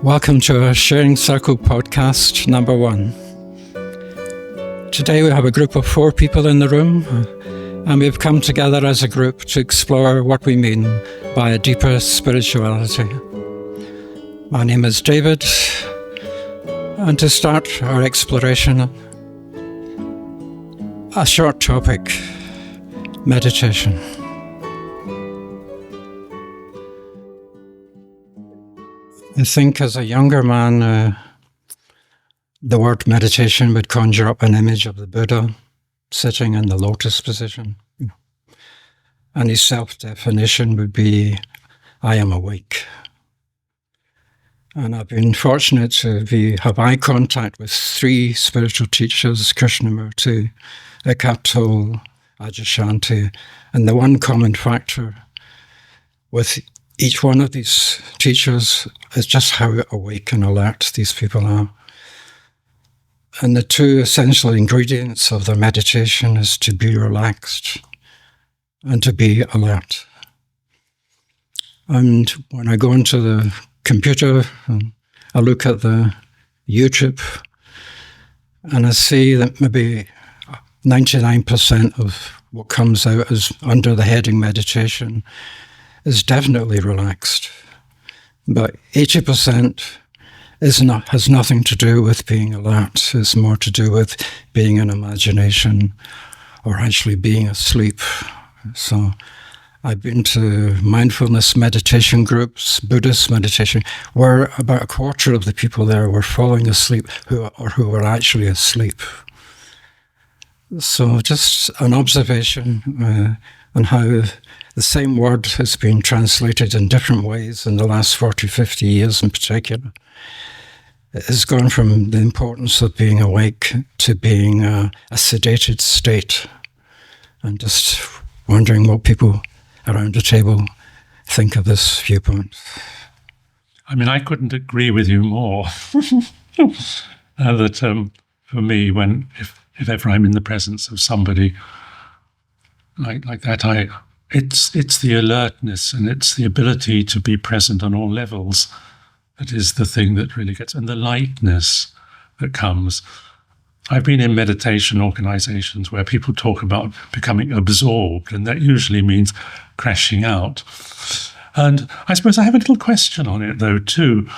Welcome to our Sharing Circle podcast number 1. Today we have a group of 4 people in the room, and we've come together as a group to explore what we mean by a deeper spirituality. My name is David, and to start our exploration, a short topic: meditation. I think as a younger man, the word meditation would conjure up an image of the Buddha sitting in the lotus position. And his self-definition would be, I am awake. And I've been fortunate to have eye contact with 3 spiritual teachers, Krishnamurti, Eckhart Tolle, Adyashanti, and the one common factor with each one of these teachers is just how awake and alert these people are. And the 2 essential ingredients of their meditation is to be relaxed and to be alert. And when I go into the computer and I look at the YouTube, and I see that maybe 99% of what comes out is under the heading meditation is definitely relaxed. But 80% has nothing to do with being alert. It's more to do with being in imagination or actually being asleep. So I've been to mindfulness meditation groups, Buddhist meditation, where about a quarter of the people there were falling asleep who were actually asleep. So just an observation on how the same word has been translated in different ways in the last 40, 50 years in particular. It has gone from the importance of being awake to being a sedated state. And just wondering what people around the table think of this viewpoint. I mean, I couldn't agree with you more. That for me, if ever I'm in the presence of somebody like that, it's the alertness and it's the ability to be present on all levels that is the thing that really gets, and the lightness that comes. I've been in meditation organizations where people talk about becoming absorbed, and that usually means crashing out. And I suppose I have a little question on it, though, too,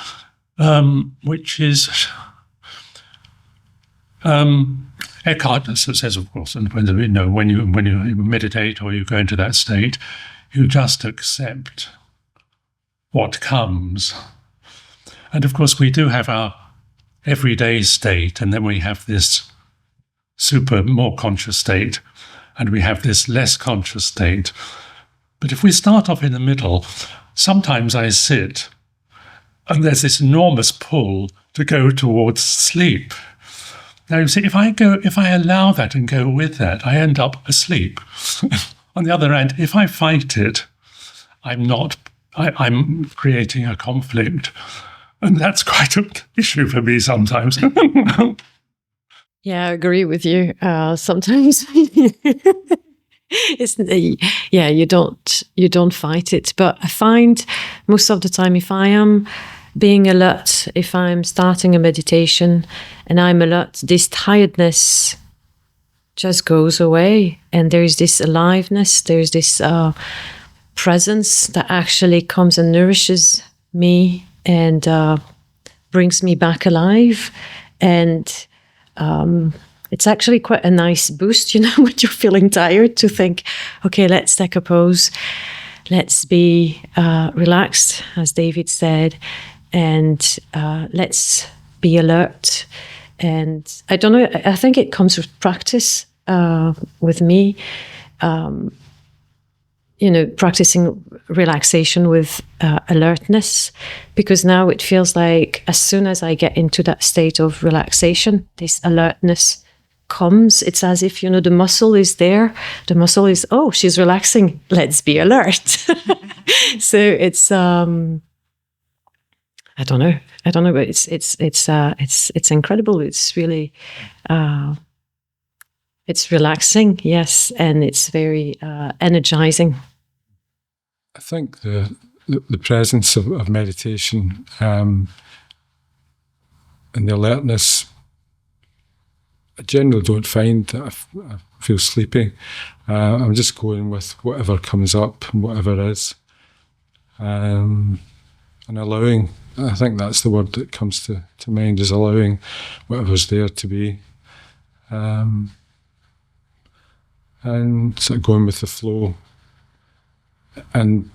which is Eckhart says, of course, and when you meditate or you go into that state, you just accept what comes. And of course, we do have our everyday state, and then we have this more conscious state, and we have this less conscious state. But if we start off in the middle, sometimes I sit, and there's this enormous pull to go towards sleep. Now, you see, if I allow that and go with that, I end up asleep. On the other hand, if I fight it, I'm creating a conflict. And that's quite an issue for me sometimes. Yeah, I agree with you. Sometimes, you don't fight it. But I find most of the time, if I am being alert, if I'm starting a meditation and I'm alert, this tiredness just goes away. And there's this aliveness, there's this presence that actually comes and nourishes me and brings me back alive. And it's actually quite a nice boost, when you're feeling tired, to think, okay, let's take a pause. Let's be relaxed, as David said, and let's be alert. And I don't know, I think it comes with practice with me, practicing relaxation with alertness, because now it feels like as soon as I get into that state of relaxation, this alertness comes. It's as if, the muscle is there. The muscle is, oh, she's relaxing. Let's be alert. So it's, I don't know, but it's incredible. It's really, it's relaxing, yes, and it's very energizing. I think the presence of meditation and the alertness, I generally don't find that I feel sleepy. I'm just going with whatever comes up and whatever is. And allowing, I think that's the word that comes to mind, is allowing whatever's there to be. And sort of going with the flow and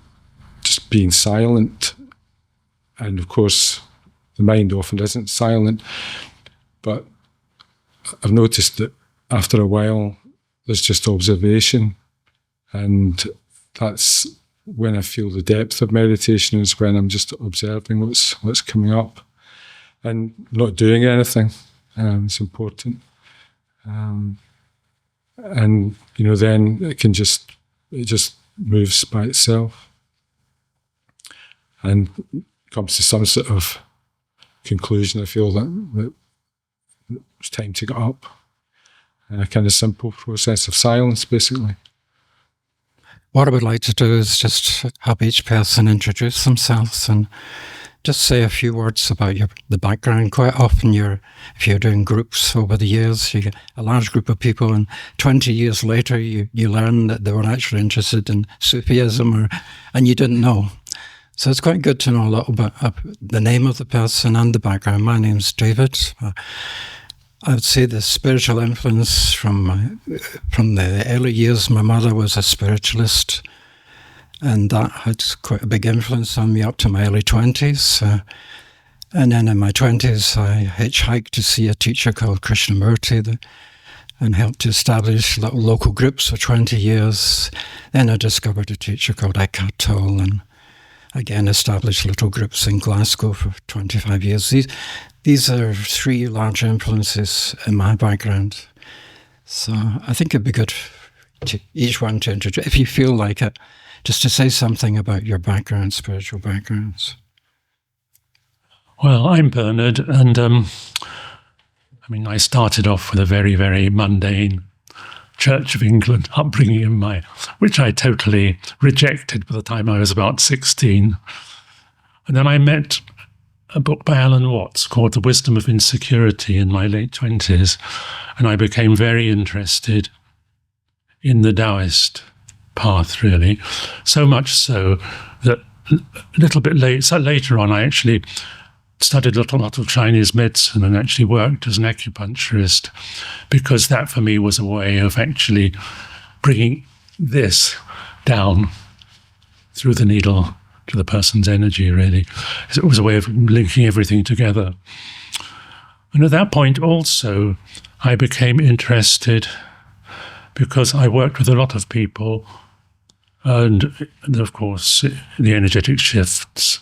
just being silent. And of course, the mind often isn't silent, but I've noticed that after a while, there's just observation, and that's when I feel the depth of meditation, is when I'm just observing what's coming up and not doing anything. It's important. And then it just moves by itself and comes to some sort of conclusion. I feel that it's time to get up. A kind of simple process of silence, basically. What I would like to do is just have each person introduce themselves and just say a few words about the background. Quite often, if you're doing groups over the years, you get a large group of people, and 20 years later, you learn that they were actually interested in Sufism, and you didn't know. So it's quite good to know a little bit of the name of the person and the background. My name's David. I would say the spiritual influence from the early years. My mother was a spiritualist, and that had quite a big influence on me up to my early 20s. And then in my 20s, I hitchhiked to see a teacher called Krishnamurti and helped to establish little local groups for 20 years. Then I discovered a teacher called Eckhart Tolle, and again established little groups in Glasgow for 25 years. These are three large influences in my background. So I think it'd be good to each one to introduce, if you feel like it, just to say something about your background, spiritual backgrounds. Well, I'm Bernard, and I started off with a very, very mundane Church of England upbringing which I totally rejected by the time I was about 16. And then I met a book by Alan Watts called The Wisdom of Insecurity in my late 20s, and I became very interested in the Taoist path, really. So much so that a little bit later on, I actually studied a lot of Chinese medicine and actually worked as an acupuncturist, because that for me was a way of actually bringing this down through the needle to the person's energy, really. It was a way of linking everything together. And at that point also, I became interested because I worked with a lot of people, and of course, the energetic shifts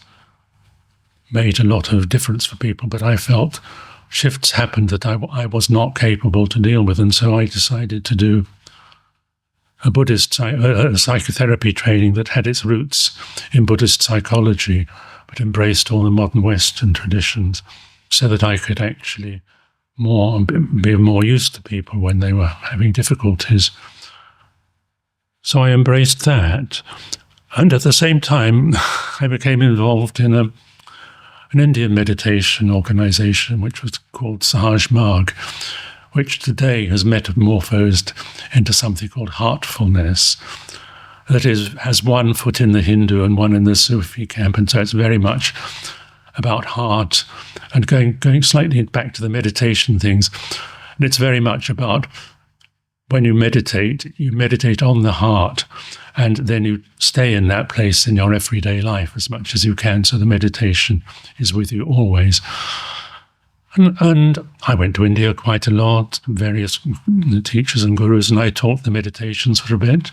made a lot of difference for people, but I felt shifts happened that I was not capable to deal with, and so I decided to do a Buddhist psychotherapy training that had its roots in Buddhist psychology, but embraced all the modern Western traditions, so that I could actually be more used to people when they were having difficulties. So I embraced that, and at the same time, I became involved in an Indian meditation organization which was called Sahaj Marg, which today has metamorphosed into something called heartfulness. That is, has one foot in the Hindu and one in the Sufi camp, and so it's very much about heart, and going slightly back to the meditation things. And it's very much about when you meditate on the heart, and then you stay in that place in your everyday life as much as you can, so the meditation is with you always. And I went to India quite a lot, various teachers and gurus, and I taught the meditations for a bit.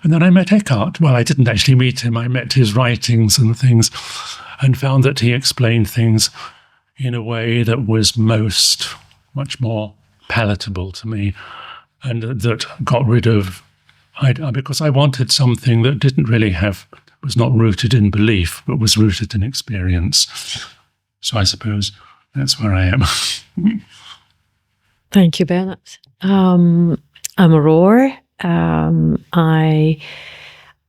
And then I met Eckhart. Well, I didn't actually meet him. I met his writings and things, and found that he explained things in a way that was much more palatable to me, and that got rid of, because I wanted something that was not rooted in belief, but was rooted in experience. So I suppose that's where I am. Thank you, Bernard. I'm Aurora. I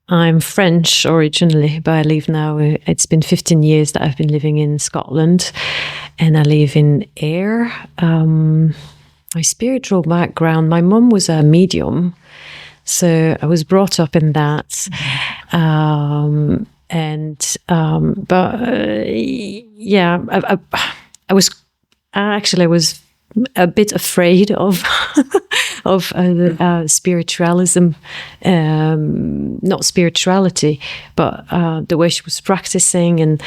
I'm French originally, but I live now. It's been 15 years that I've been living in Scotland, and I live in Ayr. My spiritual background, my mum was a medium, so I was brought up in that. I was a bit afraid of of spiritualism, not spirituality, but the way she was practicing, and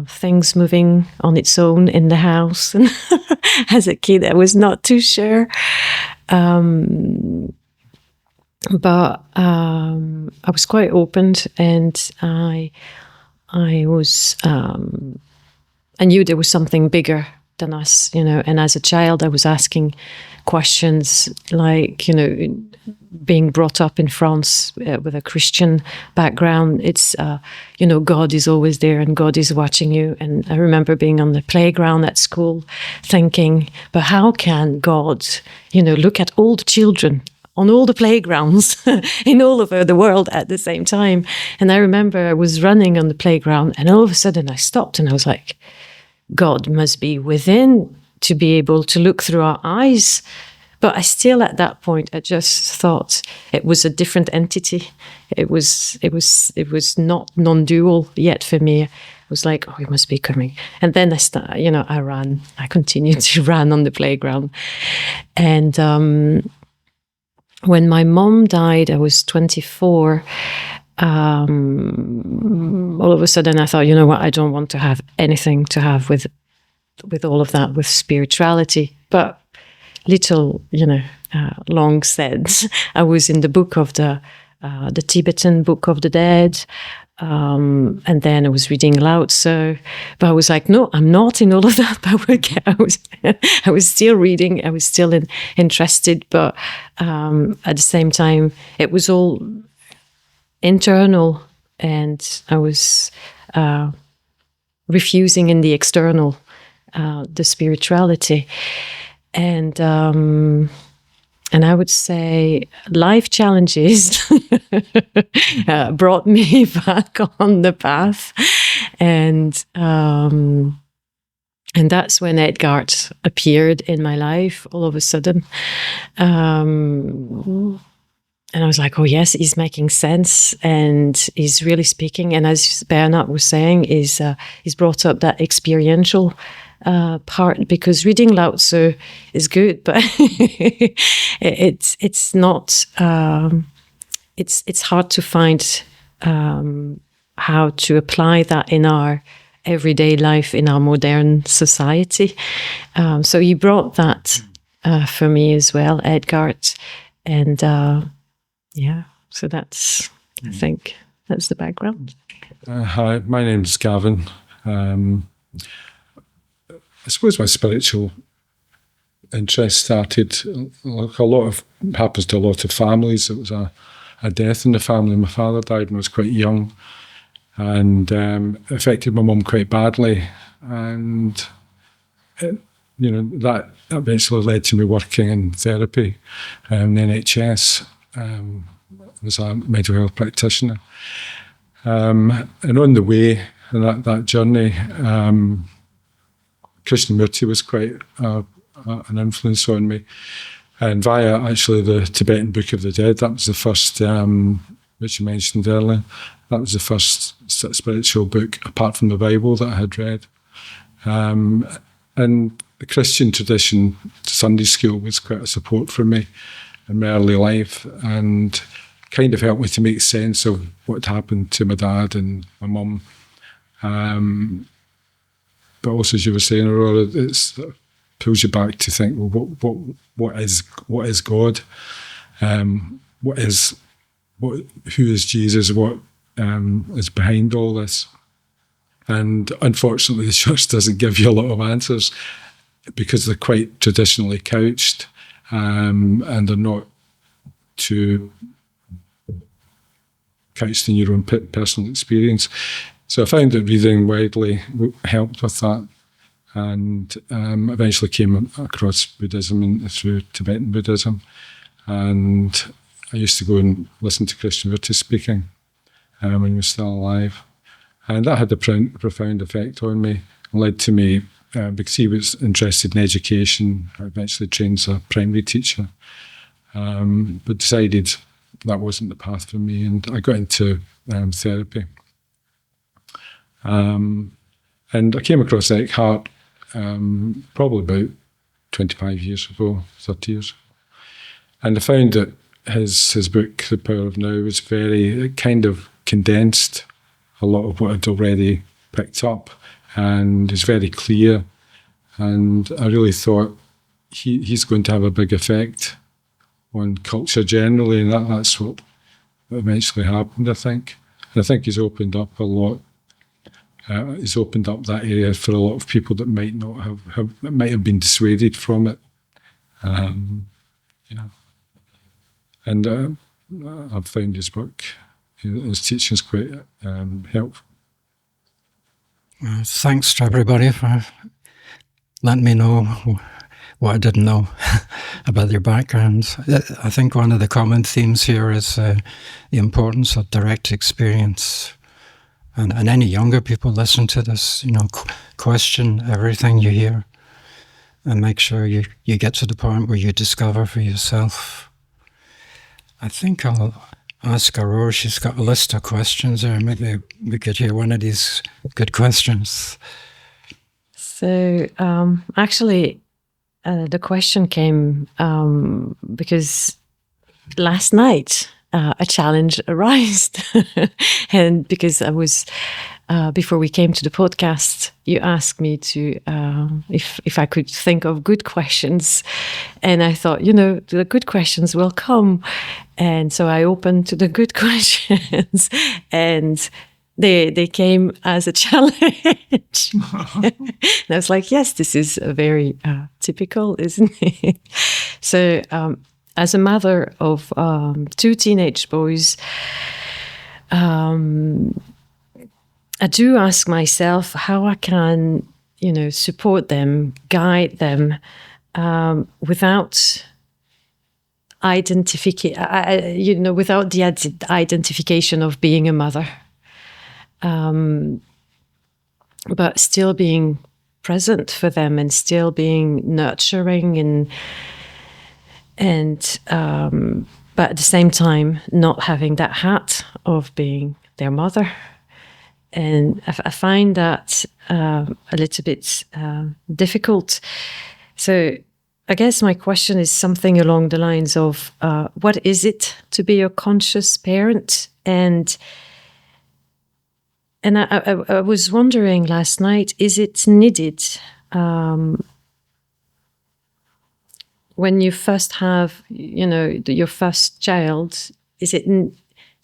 things moving on its own in the house. And as a kid, I was not too sure. But I was quite opened, and I knew there was something bigger than us, and as a child I was asking questions like, being brought up in France with a Christian background, it's, God is always there and God is watching you. And I remember being on the playground at school thinking, but how can God, look at all the children on all the playgrounds in all over the world at the same time? And I remember I was running on the playground, and all of a sudden I stopped, and I was like, God must be within to be able to look through our eyes. But I still, at that point, I just thought it was a different entity. It was not non-dual yet for me. I was like, oh, he must be coming. And then I ran. I continued to run on the playground. And when my mom died, I was 24. All of a sudden I thought, you know what, I don't want to have anything to have with all of that, with spirituality. But long said, I was in the book of the Tibetan Book of the Dead, and then I was reading Lao Tzu, but I was like, no, I'm not in all of that. But I was still reading, I was still interested, but at the same time, it was all internal, and I was refusing in the external, the spirituality, and I would say life challenges brought me back on the path, and that's when Edgard appeared in my life all of a sudden. And I was like, oh yes, he's making sense, and he's really speaking. And as Bernard was saying, he's brought up that experiential part, because reading Lao Tzu is good, but it's not. It's hard to find how to apply that in our everyday life, in our modern society. So he brought that for me as well, Edgard, and. So that's, I think, that's the background. Hi, my name's Gavin. I suppose my spiritual interest started, like happens to a lot of families. It was a death in the family. My father died when I was quite young, and affected my mum quite badly. And that eventually led to me working in therapy in the NHS. Was a mental health practitioner, and on the way in that journey, Krishnamurti was quite an influence on me, and via actually the Tibetan Book of the Dead, that was the first, which you mentioned earlier, that was the first spiritual book apart from the Bible that I had read, and the Christian tradition, Sunday school, was quite a support for me in my early life, and kind of helped me to make sense of what happened to my dad and my mum. But also, as you were saying, Aurora, it pulls you back to think, well, what is God? Who is Jesus? What is behind all this? And unfortunately, the church doesn't give you a lot of answers, because they're quite traditionally couched. And they're not too couched in your own personal experience. So I found that reading widely helped with that, and eventually came across Buddhism and through Tibetan Buddhism, and I used to go and listen to Christian Rutty speaking when he was still alive. And that had a profound effect on me, and led to me, because he was interested in education, I eventually trained as a primary teacher, but decided that wasn't the path for me, and I got into therapy. And I came across Eckhart probably about 25 years ago, 30 years ago. And I found that his book, The Power of Now, was it kind of condensed a lot of what I'd already picked up, and is very clear. And I really thought he's going to have a big effect on culture generally, and that's what eventually happened, I think. And I think he's opened up a lot. He's opened up that area for a lot of people that might not might have been dissuaded from it. And I've found his book, his teaching is quite helpful. Thanks to everybody for letting me know what I didn't know about their backgrounds. I think one of the common themes here is the importance of direct experience. And any younger people listen to this, question everything you hear, and make sure you get to the point where you discover for yourself. I think I'll ask Aurora. She's got a list of questions there. Maybe we could hear one of these good questions. So actually, the question came because last night a challenge arose. And because I was, before we came to the podcast, you asked me to, if I could think of good questions. And I thought, the good questions will come. And so I opened to the good questions, and they came as a challenge. And I was like, yes, this is a very typical, isn't it? So as a mother of 2 teenage boys, I do ask myself how I can, support them, guide them without without the identification of being a mother, but still being present for them and still being nurturing and but at the same time not having that hat of being their mother. And I find that a little bit difficult. So I guess my question is something along the lines of what is it to be a conscious parent? And I was wondering last night, is it needed when you first have, your first child?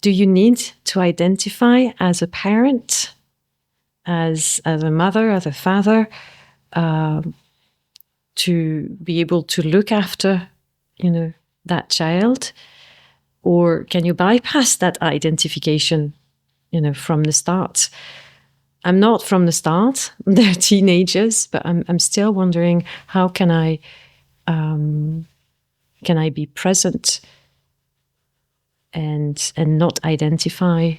Do you need to identify as a parent, as a mother, as a father, to be able to look after, that child? Or can you bypass that identification, from the start? I'm not from the start. They're teenagers, but I'm still wondering, how can I be present and not identify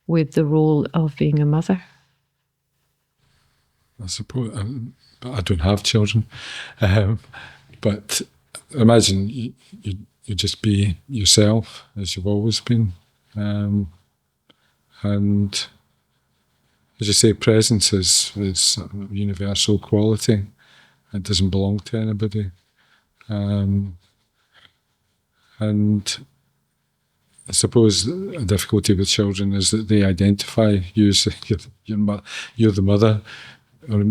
with the role of being a mother? I suppose I don't have children, but imagine you just be yourself as you've always been, and as you say, presence is a universal quality. It doesn't belong to anybody, and I suppose a difficulty with children is that they identify you as you're the mother, or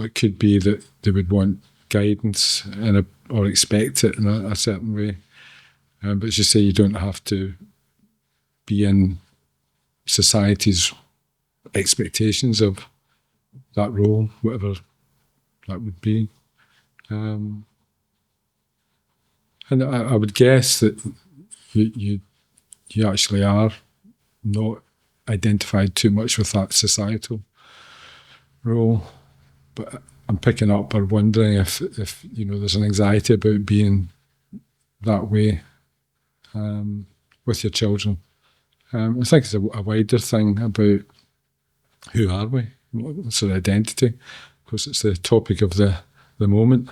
it could be that they would want guidance or expect it in a certain way. But as you say, you don't have to be in society's expectations of that role, whatever that would be. And I would guess that you actually are not identified too much with that societal role. But I'm picking up or wondering if there's an anxiety about being that way. with your children. I think it's a wider thing about who are we, what's our identity, because it's the topic of the moment.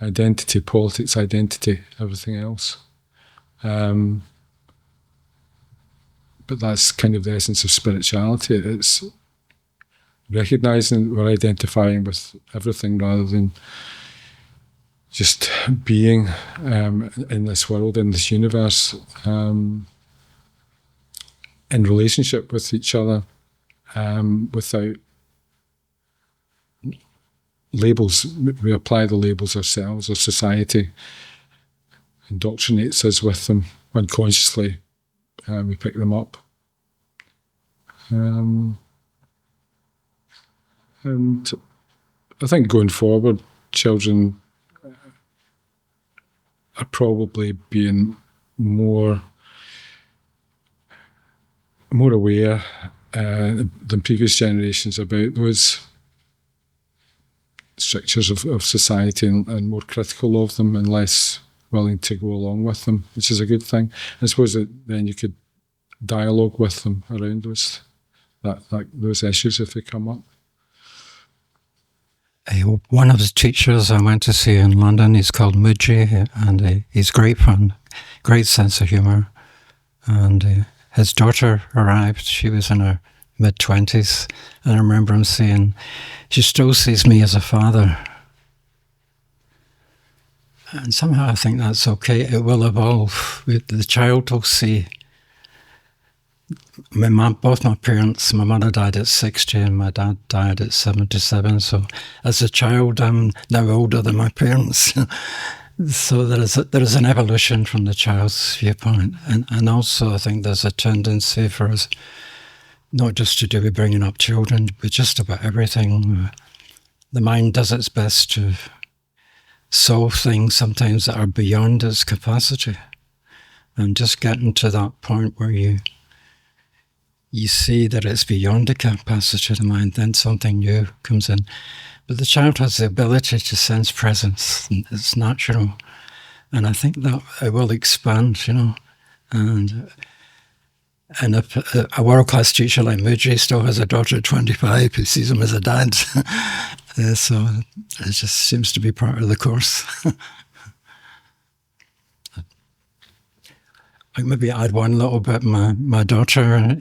Identity, politics, identity, everything else. But that's kind of the essence of spirituality. It's recognising we're identifying with everything rather than just being in this world, in this universe, in relationship with each other, without labels. We apply the labels ourselves, or society indoctrinates us with them unconsciously. We pick them up. And I think going forward, children are probably being more aware than previous generations about those strictures of society, and more critical of them and less willing to go along with them, which is a good thing. I suppose that then you could dialogue with them around those issues if they come up. One of the teachers I went to see in London, he's called Muji, and he's great fun, great sense of humour. And his daughter arrived, she was in her mid-20s, and I remember him saying, she still sees me as a father. And somehow I think that's okay, it will evolve. The child will see. Both my parents, my mother died at 60 and my dad died at 77. So as a child, I'm now older than my parents. So there is an evolution from the child's viewpoint. And also I think there's a tendency for us, not just to do with bringing up children, but just about everything. The mind does its best to solve things sometimes that are beyond its capacity. And just getting to that point where you see that it's beyond the capacity of the mind, then something new comes in. But the child has the ability to sense presence. It's natural. And I think that it will expand, And if a world-class teacher like Muji still has a daughter at 25 who sees him as a dad. So it just seems to be part of the course. I maybe add one little bit. My daughter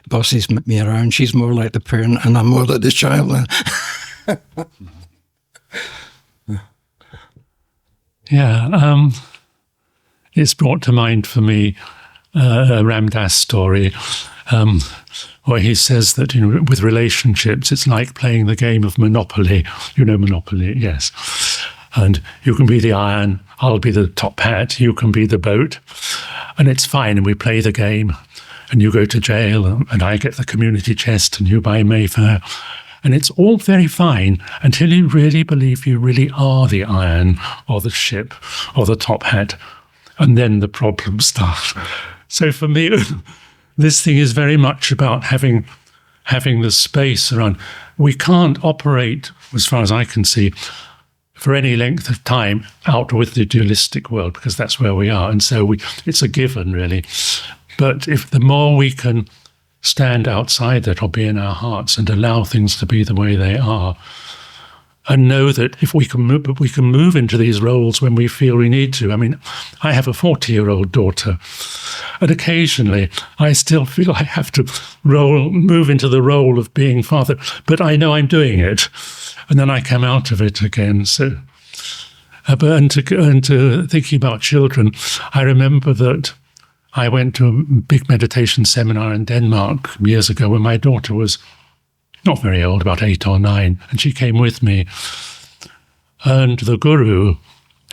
bosses me around. She's more like the parent and I'm more like the child. Yeah, it's brought to mind for me a Ram Dass story where he says that with relationships, it's like playing the game of Monopoly. You know Monopoly, yes. And you can be the iron, I'll be the top hat, you can be the boat. And it's fine, and we play the game. And you go to jail, and I get the community chest, and you buy Mayfair. And it's all very fine until you really believe you really are the iron or the ship or the top hat. And then the problems start. So for me, this thing is very much about having the space around. We can't operate, as far as I can see, for any length of time out with the dualistic world, because that's where we are. And so it's a given, really. But if the more we can stand outside that or be in our hearts and allow things to be the way they are, and know that if we can move into these roles when we feel we need to. I mean, I have a 40-year-old daughter, and occasionally I still feel I have to move into the role of being father, but I know I'm doing it, and then I come out of it again. So, and to thinking about children, I remember that I went to a big meditation seminar in Denmark years ago when my daughter was not very old, about 8 or 9, and she came with me. And the guru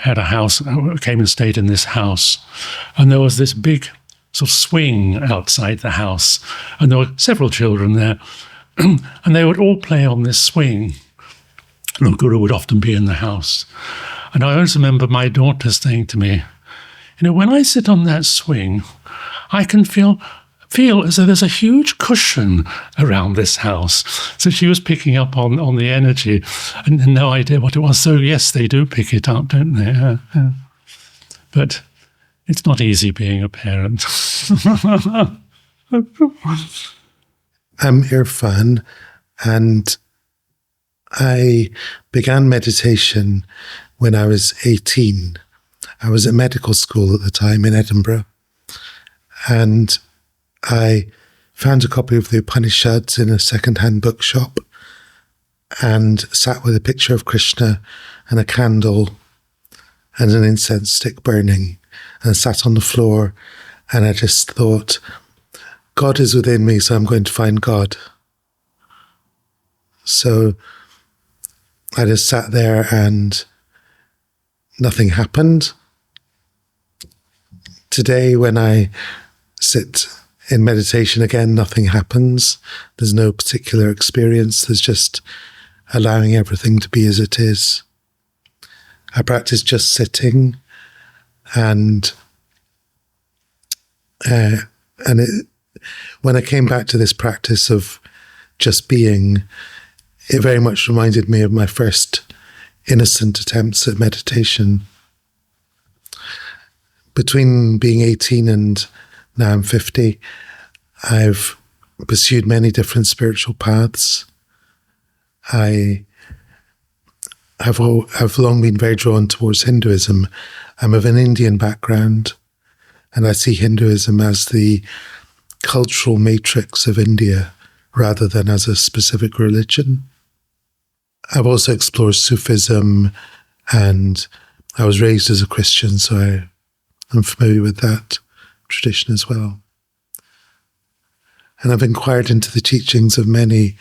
had a house, came and stayed in this house, and there was this big sort of swing outside the house, and there were several children there, and they would all play on this swing. And the guru would often be in the house. And I always remember my daughter saying to me, when I sit on that swing, I can feel as though there's a huge cushion around this house. So she was picking up on the energy and no idea what it was. So yes, they do pick it up, don't they? Yeah. But It's not easy being a parent. I'm Irfan, and I began meditation when I was 18. I was at medical school at the time in Edinburgh, and I found a copy of the Upanishads in a second-hand bookshop and sat with a picture of Krishna and a candle and an incense stick burning, and sat on the floor, and I just thought, God is within me, so I'm going to find God. So I just sat there and nothing happened. Today, when I sit in meditation again, nothing happens. There's no particular experience. There's just allowing everything to be as it is. I practice just sitting, and when I came back to this practice of just being, it very much reminded me of my first innocent attempts at meditation. Between being 18 and now I'm 50, I've pursued many different spiritual paths. I've long been very drawn towards Hinduism. I'm of an Indian background, and I see Hinduism as the cultural matrix of India rather than as a specific religion. I've also explored Sufism, and I was raised as a Christian, so I'm familiar with that tradition as well. And I've inquired into the teachings of many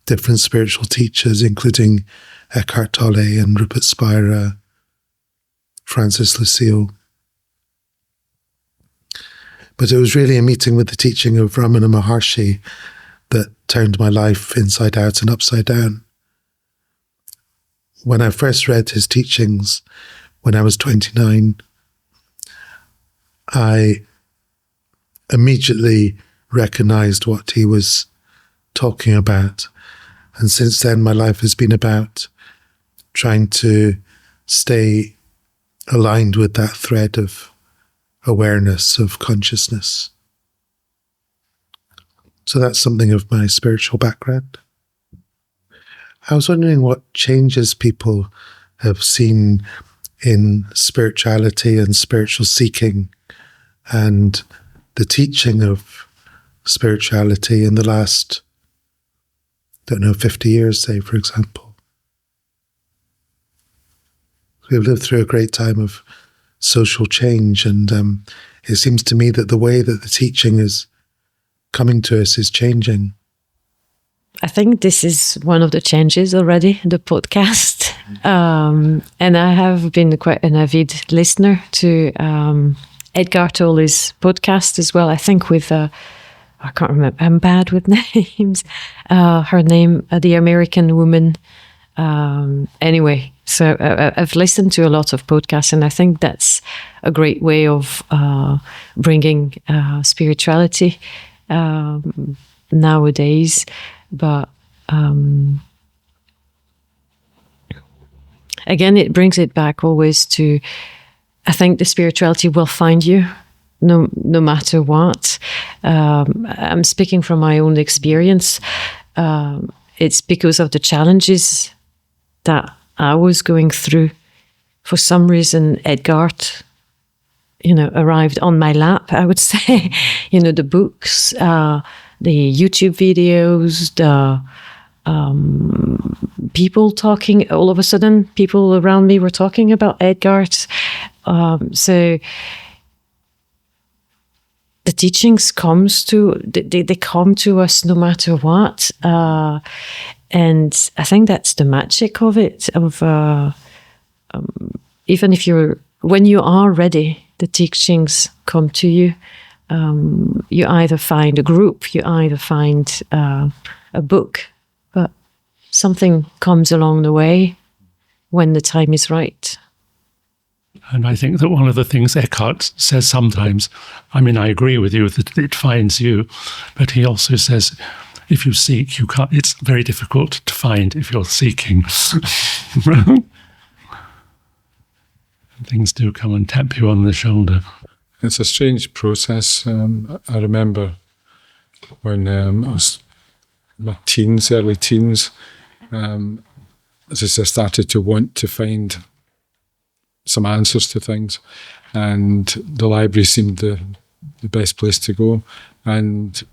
different spiritual teachers, including Eckhart Tolle and Rupert Spira, Francis Lucille. But it was really a meeting with the teaching of Ramana Maharshi that turned my life inside out and upside down. When I first read his teachings when I was 29, I immediately recognized what he was talking about. And since then, my life has been about trying to stay aligned with that thread of awareness, of consciousness. So that's something of my spiritual background. I was wondering what changes people have seen in spirituality and spiritual seeking and the teaching of spirituality in the last, 50 years, say, for example. We've lived through a great time of social change, and it seems to me that the way that the teaching is coming to us is changing. I think this is one of the changes already, the podcast. And I have been quite an avid listener to Edgar Tolle's podcast as well. I think with, I can't remember, I'm bad with names. Her name, the American woman. Anyway, so I've listened to a lot of podcasts, and I think that's a great way of bringing spirituality nowadays. But again, it brings it back always to, I think the spirituality will find you no matter what. I'm speaking from my own experience. It's because of the challenges that I was going through. For some reason, Edgar, arrived on my lap, I would say. The books, the YouTube videos, the people talking. All of a sudden, people around me were talking about Edgar. So the teachings they come to us no matter what. And I think that's the magic of it. Even when you are ready, the teachings come to you. You either find a group, you either find a book, but something comes along the way when the time is right. And I think that one of the things Eckhart says sometimes, I agree with you that it finds you, but he also says, if you seek, you can't. It's very difficult to find if you're seeking. Things do come and tap you on the shoulder. It's a strange process. I remember when I was in my early teens, as I started to want to find some answers to things, and the library seemed the best place to go. And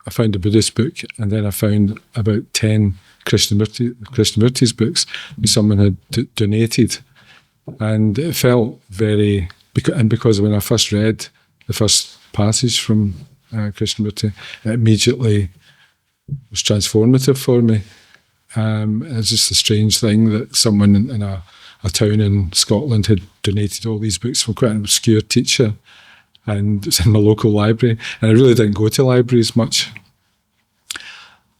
I found a Buddhist book, and then I found about 10 Krishnamurti's books that someone had donated. And it felt very, because when I first read the first passage from Krishnamurti, it immediately was transformative for me. It's just a strange thing that someone in a town in Scotland had donated all these books from quite an obscure teacher, and it's in my local library. And I really didn't go to libraries much.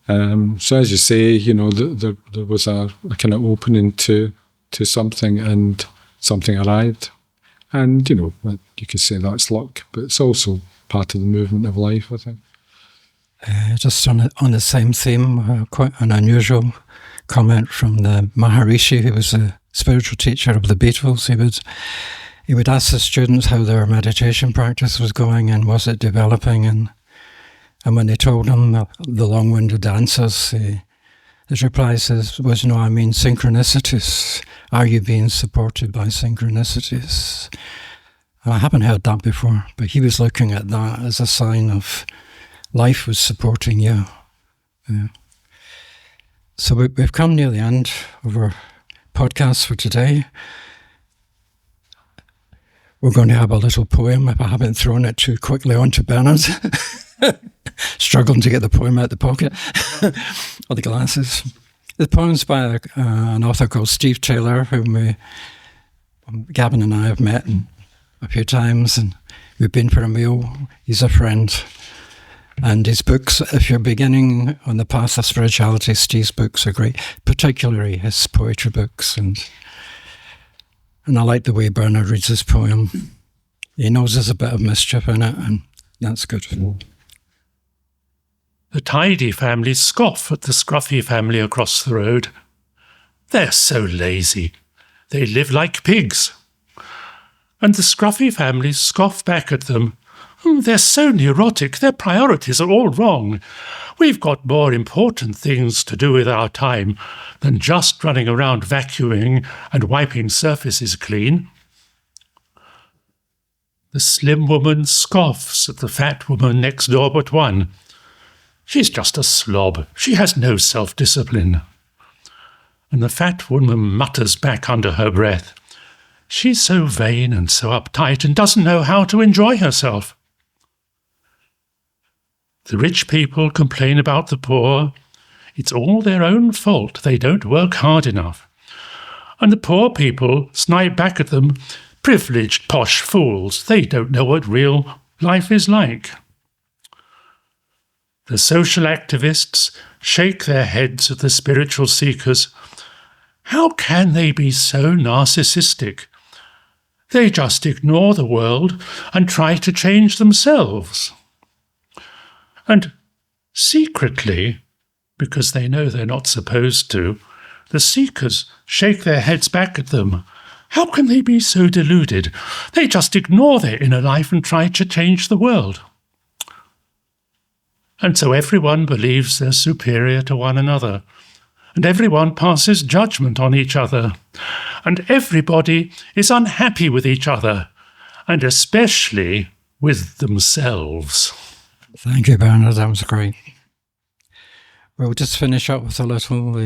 So as you say, there was a kind of opening to something, and something arrived. And, you could say that's luck, but it's also part of the movement of life, I think. Just on the same theme, quite an unusual comment from the Maharishi, who was a spiritual teacher of the Beatles. He would ask the students how their meditation practice was going and was it developing, and when they told him the long-winded answers, his reply was, no, I mean synchronicities. Are you being supported by synchronicities? I haven't heard that before, but he was looking at that as a sign of life was supporting you. Yeah. So we've come near the end of our podcast for today. We're going to have a little poem, if I haven't thrown it too quickly onto Bernard. Struggling to get the poem out of the pocket or the glasses. The poem's by an author called Steve Taylor, whom Gavin and I have met a few times, and we've been for a meal. He's a friend. And his books, if you're beginning on the path of spirituality, Steve's books are great, particularly his poetry books. And I like the way Bernard reads his poem. He knows there's a bit of mischief in it, and that's good. The tidy family scoff at the scruffy family across the road. They're so lazy. They live like pigs. And the scruffy families scoff back at them. They're so neurotic, their priorities are all wrong. We've got more important things to do with our time than just running around vacuuming and wiping surfaces clean. The slim woman scoffs at the fat woman next door but one. She's just a slob. She has no self-discipline. And the fat woman mutters back under her breath, she's so vain and so uptight and doesn't know how to enjoy herself. The rich people complain about the poor. It's all their own fault. They don't work hard enough. And the poor people snipe back at them, privileged posh fools. They don't know what real life is like. The social activists shake their heads at the spiritual seekers. How can they be so narcissistic? They just ignore the world and try to change themselves. And secretly, because they know they're not supposed to, the seekers shake their heads back at them. How can they be so deluded? They just ignore their inner life and try to change the world. And so everyone believes they're superior to one another, and everyone passes judgment on each other, and everybody is unhappy with each other, and especially with themselves. Thank you, Bernard. That was great. We'll just finish up with a little...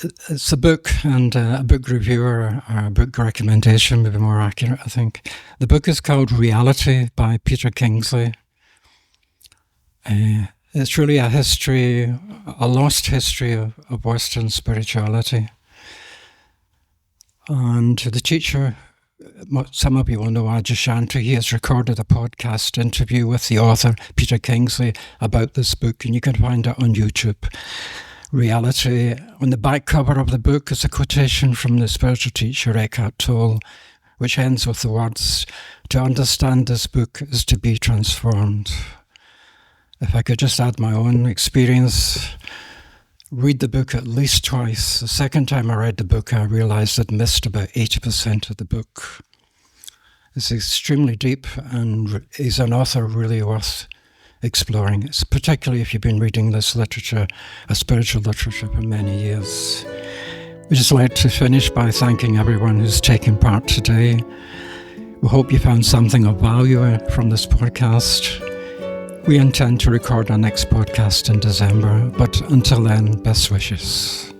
it's a book and a book review or a book recommendation, maybe more accurate, I think. The book is called Reality by Peter Kingsley. It's really a history, a lost history of Western spirituality. And the teacher, some of you will know Adyashanti, he has recorded a podcast interview with the author, Peter Kingsley, about this book, and you can find it on YouTube. Reality. On the back cover of the book is a quotation from the spiritual teacher Eckhart Tolle, which ends with the words, "To understand this book is to be transformed." If I could just add my own experience, read the book at least twice. The second time I read the book, I realised I'd missed about 80% of the book. is extremely deep, and he's an author really worth exploring. It's particularly if you've been reading this literature, a spiritual literature, for many years. We'd just like to finish by thanking everyone who's taken part today. We hope you found something of value from this podcast. We intend to record our next podcast in December, but until then, best wishes.